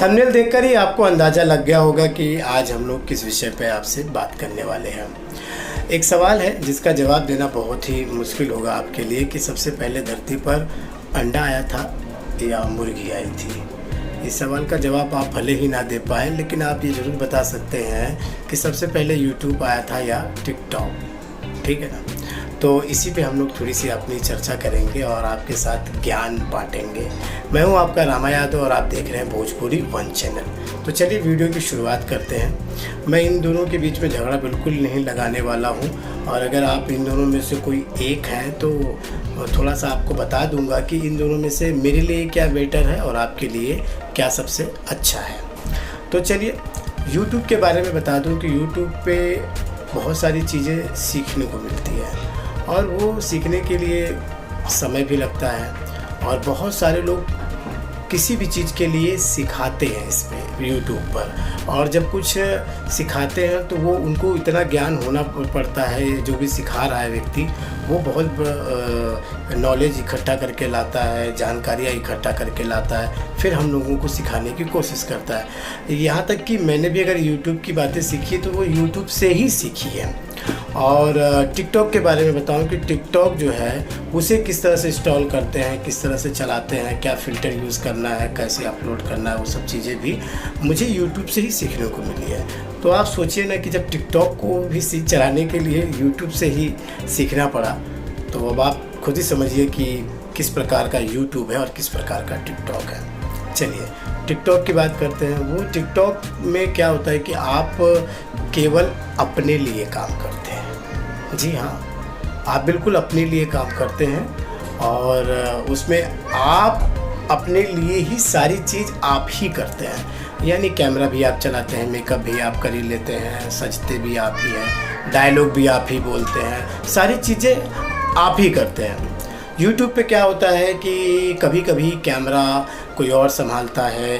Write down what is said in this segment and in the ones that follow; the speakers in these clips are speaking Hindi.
थंबनेल देखकर ही आपको अंदाज़ा लग गया होगा कि आज हम लोग किस विषय पे आपसे बात करने वाले हैं। एक सवाल है जिसका जवाब देना बहुत ही मुश्किल होगा आपके लिए कि सबसे पहले धरती पर अंडा आया था या मुर्गी आई थी। इस सवाल का जवाब आप भले ही ना दे पाएँ, लेकिन आप ये ज़रूर बता सकते हैं कि सबसे पहले यूट्यूब आया था या टिकटॉक। ठीक है ना। तो इसी पे हम लोग थोड़ी सी अपनी चर्चा करेंगे और आपके साथ ज्ञान बांटेंगे। मैं हूं आपका रामा यादव और आप देख रहे हैं भोजपुरी वन चैनल। तो चलिए वीडियो की शुरुआत करते हैं। मैं इन दोनों के बीच में झगड़ा बिल्कुल नहीं लगाने वाला हूं, और अगर आप इन दोनों में से कोई एक है तो थोड़ा सा आपको बता दूंगा कि इन दोनों में से मेरे लिए क्या बेटर है और आपके लिए क्या सबसे अच्छा है। तो चलिए यूट्यूब के बारे में बता दूँ कि यूट्यूब पे बहुत सारी चीज़ें सीखने को मिलती है, और वो सीखने के लिए समय भी लगता है, और बहुत सारे लोग किसी भी चीज़ के लिए सिखाते हैं इस पे यूट्यूब पर। और जब कुछ सिखाते हैं तो वो उनको इतना ज्ञान होना पड़ता है, जो भी सिखा रहा है व्यक्ति वो बहुत नॉलेज इकट्ठा करके लाता है, जानकारियाँ इकट्ठा करके लाता है, फिर हम लोगों को सिखाने की कोशिश करता है। यहाँ तक कि मैंने भी अगर यूट्यूब की बातें सीखी तो वो यूट्यूब से ही सीखी है। और टिकटॉक के बारे में बताऊं कि टिकटॉक जो है उसे किस तरह से इंस्टॉल करते हैं, किस तरह से चलाते हैं, क्या फ़िल्टर यूज़ करना है, कैसे अपलोड करना है, वो सब चीज़ें भी मुझे यूट्यूब से ही सीखने को मिली है। तो आप सोचिए ना कि जब टिकटॉक को भी चलाने के लिए यूट्यूब से ही सीखना पड़ा, तो अब आप खुद ही समझिए कि किस प्रकार का यूट्यूब है और किस प्रकार का टिकटॉक है। चलिए टिकटॉक की बात करते हैं। वो टिकटॉक में क्या होता है कि आप केवल अपने लिए काम करते हैं। जी हाँ, आप बिल्कुल अपने लिए काम करते हैं, और उसमें आप अपने लिए ही सारी चीज़ आप ही करते हैं। यानी कैमरा भी आप चलाते हैं, मेकअप भी आप कर ही लेते हैं, सजते भी आप ही हैं, डायलॉग भी आप ही बोलते हैं, सारी चीज़ें आप ही करते हैं। यूट्यूब पे क्या होता है कि कभी कभी कैमरा कोई और संभालता है,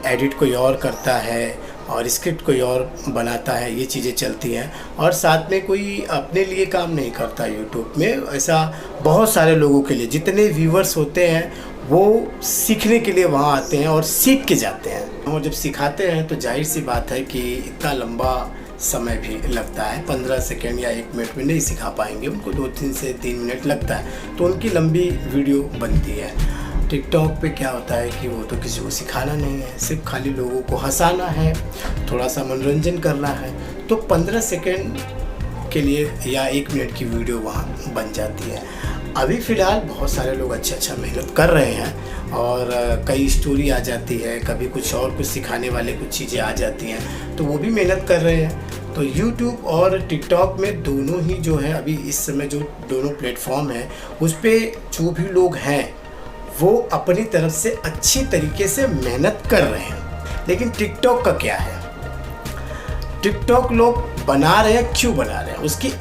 एडिट कोई और करता है, और स्क्रिप्ट कोई और बनाता है, ये चीज़ें चलती हैं, और साथ में कोई अपने लिए काम नहीं करता यूट्यूब में। ऐसा बहुत सारे लोगों के लिए, जितने व्यूवर्स होते हैं वो सीखने के लिए वहाँ आते हैं और सीख के जाते हैं। और जब सिखाते हैं तो जाहिर सी बात है कि इतना लंबा समय भी लगता है। 15 सेकेंड या 1 मिनट में नहीं सिखा पाएंगे, उनको 2 से 3 मिनट लगता है, तो उनकी लंबी वीडियो बनती है। टिकटॉक पे क्या होता है कि वो तो किसी को सिखाना नहीं है, सिर्फ खाली लोगों को हंसाना है, थोड़ा सा मनोरंजन करना है, तो 15 सेकेंड के लिए या 1 मिनट की वीडियो वहाँ बन जाती है। अभी फ़िलहाल बहुत सारे लोग अच्छा मेहनत कर रहे हैं, और कई स्टोरी आ जाती है, कभी कुछ और कुछ सिखाने वाले कुछ चीज़ें आ जाती हैं, तो वो भी मेहनत कर रहे हैं। तो यूट्यूब और टिकटॉक में दोनों ही जो है अभी इस समय जो दोनों प्लेटफॉर्म हैं उस पर जो भी लोग हैं वो अपनी तरफ से अच्छी तरीके से मेहनत कर रहे हैं। लेकिन टिकटॉक का क्या है, टिकटॉक लोग बना रहे हैं, क्यों बना रहे हैं, उसकी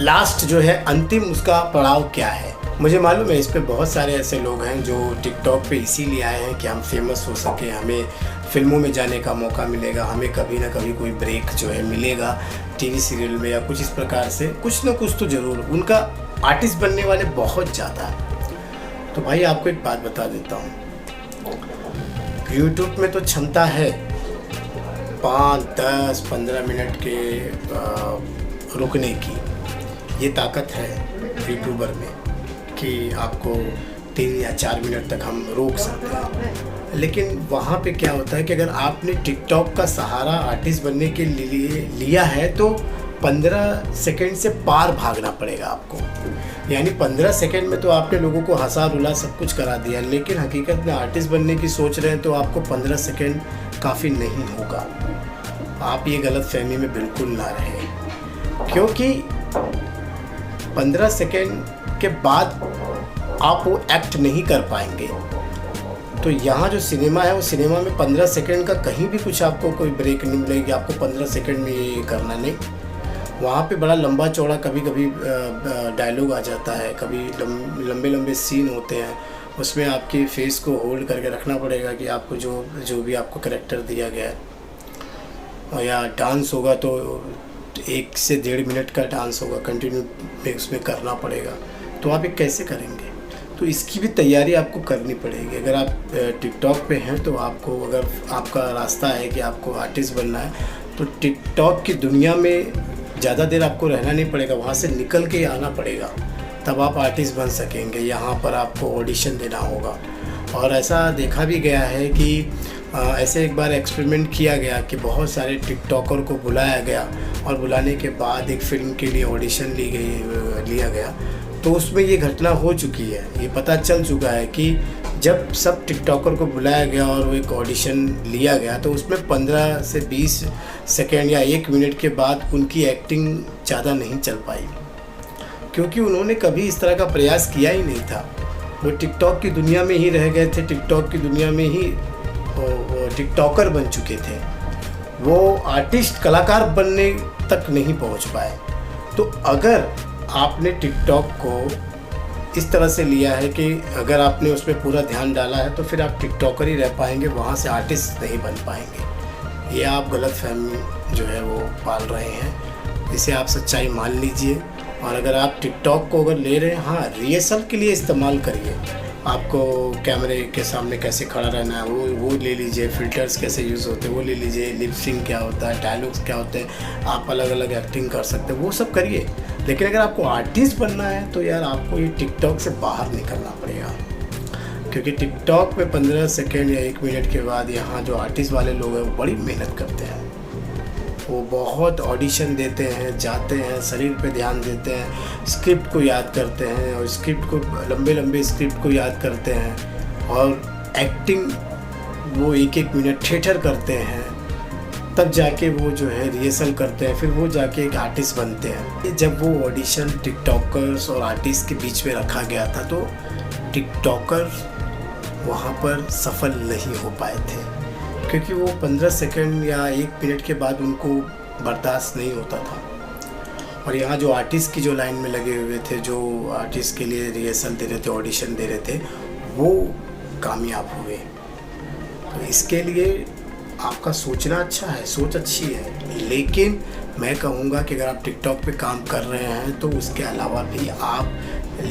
लास्ट जो है अंतिम उसका पड़ाव क्या है। मुझे मालूम है इस पे बहुत सारे ऐसे लोग हैं जो टिकटॉक पे इसीलिए आए हैं कि हम फेमस हो सके, हमें फिल्मों में जाने का मौका मिलेगा, हमें कभी ना कभी कोई ब्रेक जो है मिलेगा टीवी सीरियल में या कुछ इस प्रकार से, कुछ ना कुछ तो ज़रूर। उनका आर्टिस्ट बनने वाले बहुत ज़्यादा है। तो भाई आपको एक बात बता देता हूँ, यूट्यूब में तो क्षमता है 5, 10, 15 मिनट के रुकने की, ये ताकत है यूट्यूबर में कि आपको 3 या 4 मिनट तक हम रोक सकते हैं। लेकिन वहाँ पे क्या होता है कि अगर आपने टिकटॉक का सहारा आर्टिस्ट बनने के लिए लिया है तो 15 सेकंड से पार भागना पड़ेगा आपको। यानी 15 सेकंड में तो आपने लोगों को हंसा रुला सब कुछ करा दिया, लेकिन हकीकत में आर्टिस्ट बनने की सोच रहे हैं तो आपको 15 सेकंड काफ़ी नहीं होगा। आप ये गलत फहमी में बिल्कुल ना रहें, क्योंकि 15 सेकंड के बाद आप वो एक्ट नहीं कर पाएंगे। तो यहाँ जो सिनेमा है वो सिनेमा में 15 सेकंड का कहीं भी कुछ आपको कोई ब्रेक नहीं मिलेगी, आपको 15 सेकंड में ये करना नहीं। वहाँ पे बड़ा लंबा चौड़ा कभी कभी डायलॉग आ जाता है, कभी लंबे लंबे सीन होते हैं, उसमें आपकी फेस को होल्ड करके रखना पड़ेगा कि आपको जो भी आपको कैरेक्टर दिया गया है, और या डांस होगा तो 1 से 1.5 मिनट का डांस होगा, कंटिन्यू उसमें करना पड़ेगा। तो आप ये कैसे करेंगे? तो इसकी भी तैयारी आपको करनी पड़ेगी। अगर आप टिकटॉक पे हैं तो आपको, अगर आपका रास्ता है कि आपको आर्टिस्ट बनना है, तो टिकटॉक की दुनिया में ज़्यादा देर आपको रहना नहीं पड़ेगा, वहाँ से निकल के आना पड़ेगा, तब आप आर्टिस्ट बन सकेंगे। यहाँ पर आपको ऑडिशन देना होगा। और ऐसा देखा भी गया है कि ऐसे एक बार एक्सपेरिमेंट किया गया कि बहुत सारे टिकटॉकर को बुलाया गया और बुलाने के बाद एक फ़िल्म के लिए ऑडिशन लिया गया, तो उसमें ये घटना हो चुकी है। ये पता चल चुका है कि जब सब टिकटॉकर को बुलाया गया और वो एक ऑडिशन लिया गया, तो उसमें 15 से 20 सेकेंड या 1 मिनट के बाद उनकी एक्टिंग ज़्यादा नहीं चल पाई, क्योंकि उन्होंने कभी इस तरह का प्रयास किया ही नहीं था। वो टिकटॉक की दुनिया में ही रह गए थे, टिकटॉक की दुनिया में ही वो टिकटॉकर बन चुके थे। वो आर्टिस्ट, कलाकार बनने तक नहीं पहुंच पाए। तो अगर आपने टिकटॉक को इस तरह से लिया है कि अगर आपने उसमें पूरा ध्यान डाला है तो फिर आप टिकटॉकर ही रह पाएंगे, वहाँ से आर्टिस्ट नहीं बन पाएंगे। ये आप गलतफहमी जो है वो पाल रहे हैं। इसे आप सच्चाई मान लीजिए। और अगर आप टिकटॉक को अगर ले रहे हैं, हाँ, रिहर्सल के लिए इस्तेमाल करिए। आपको कैमरे के सामने कैसे खड़ा रहना है वो ले लीजिए, फ़िल्टर्स कैसे यूज़ होते हैं वो ले लीजिए, लिप सिंक क्या होता है, डायलॉग्स क्या होते हैं, आप अलग अलग एक्टिंग कर सकते हैं, वो सब करिए। लेकिन अगर आपको आर्टिस्ट बनना है तो यार आपको ये टिकटॉक से बाहर निकलना पड़ेगा, क्योंकि टिकटॉक में 15 सेकेंड या 1 मिनट के बाद यहाँ जो आर्टिस्ट वाले लोग हैं वो बड़ी मेहनत करते हैं। वो बहुत ऑडिशन देते हैं, जाते हैं, शरीर पे ध्यान देते हैं, स्क्रिप्ट को याद करते हैं और स्क्रिप्ट को, लंबे स्क्रिप्ट को याद करते हैं और एक्टिंग वो 1-1 मिनट थिएटर करते हैं, तब जाके वो जो है रिहर्सल करते हैं, फिर वो जाके एक आर्टिस्ट बनते हैं। जब वो ऑडिशन टिकटॉकर्स और आर्टिस्ट के बीच में रखा गया था तो टिकटॉकर वहाँ पर सफल नहीं हो पाए थे, क्योंकि वो 15 सेकंड या 1 मिनट के बाद उनको बर्दाश्त नहीं होता था। और यहाँ जो आर्टिस्ट की जो लाइन में लगे हुए थे, जो आर्टिस्ट के लिए रिहर्सल दे रहे थे, ऑडिशन दे रहे थे, वो कामयाब हुए। तो इसके लिए आपका सोचना अच्छा है, सोच अच्छी है, लेकिन मैं कहूँगा कि अगर आप टिकटॉक पे काम कर रहे हैं तो उसके अलावा भी आप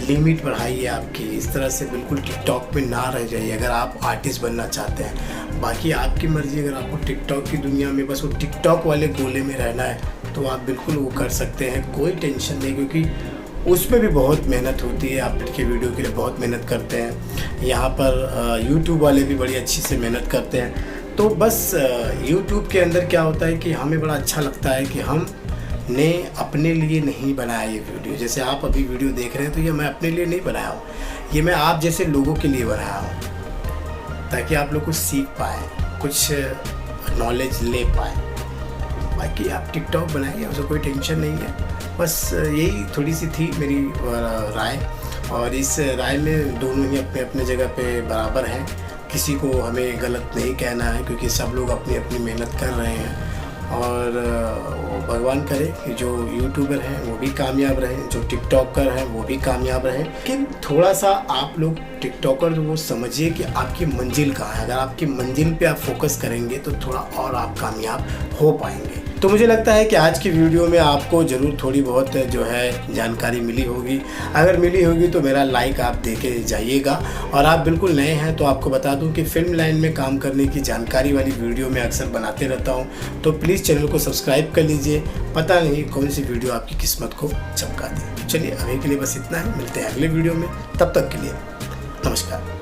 लिमिट बढ़ाइए आपकी। इस तरह से बिल्कुल टिकटॉक पे ना रह जाइए अगर आप आर्टिस्ट बनना चाहते हैं। बाकी आपकी मर्ज़ी, अगर आपको टिकटॉक की दुनिया में बस वो टिकटॉक वाले गोले में रहना है तो आप बिल्कुल वो कर सकते हैं, कोई टेंशन नहीं, क्योंकि उसमें भी बहुत मेहनत होती है। आप के वीडियो के लिए बहुत मेहनत करते हैं। यहाँ पर यूट्यूब वाले भी बड़ी अच्छी से मेहनत करते हैं। तो बस यूट्यूब के अंदर क्या होता है कि हमें बड़ा अच्छा लगता है कि हमने अपने लिए नहीं बनाया ये वीडियो। जैसे आप अभी वीडियो देख रहे हैं तो ये मैं अपने लिए नहीं बनाया हूँ, ये मैं आप जैसे लोगों के लिए बनाया हूँ, ताकि आप लोग कुछ सीख पाएँ, कुछ नॉलेज ले पाएँ। बाकी आप टिकटॉक बनाइए, उससे कोई टेंशन नहीं है। बस यही थोड़ी सी थी मेरी राय, और इस राय में दोनों ही अपने अपने जगह पे बराबर हैं। किसी को हमें गलत नहीं कहना है, क्योंकि सब लोग अपनी अपनी मेहनत कर रहे हैं। और भगवान करे कि जो यूट्यूबर हैं वो भी कामयाब रहें, जो टिकटॉकर हैं वो भी कामयाब रहें। लेकिन थोड़ा सा आप लोग टिकटॉकर वो समझिए कि आपकी मंजिल कहाँ है। अगर आपकी मंजिल पे आप फोकस करेंगे तो थोड़ा और आप कामयाब हो पाएंगे। तो मुझे लगता है कि आज की वीडियो में आपको ज़रूर थोड़ी बहुत जो है जानकारी मिली होगी। अगर मिली होगी तो मेरा लाइक आप दे के जाइएगा। और आप बिल्कुल नए हैं तो आपको बता दूं कि फिल्म लाइन में काम करने की जानकारी वाली वीडियो मैं अक्सर बनाते रहता हूं, तो प्लीज़ चैनल को सब्सक्राइब कर लीजिए। पता नहीं कौन सी वीडियो आपकी किस्मत को चमका दे। चलिए अभी के लिए बस इतना ही, मिलते हैं अगले वीडियो में। तब तक के लिए नमस्कार।